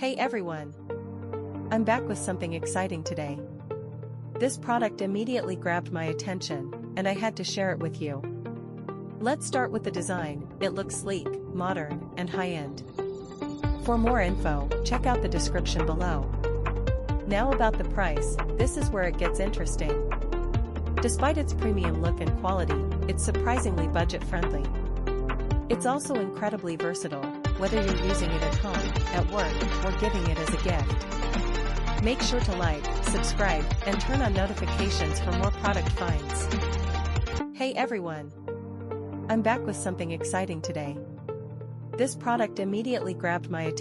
Hey everyone! I'm back with something exciting today. This product immediately grabbed my attention, and I had to share it with you. Let's start with the design. It looks sleek, modern, and high-end. For more info, check out the description below. Now about the price, this is where it gets interesting. Despite its premium look and quality, it's surprisingly budget-friendly. It's also incredibly versatile, whether you're using it at home, at work, or giving it as a gift. Make sure to like, subscribe, and turn on notifications for more product finds. Hey everyone! I'm back with something exciting today. This product immediately grabbed my attention.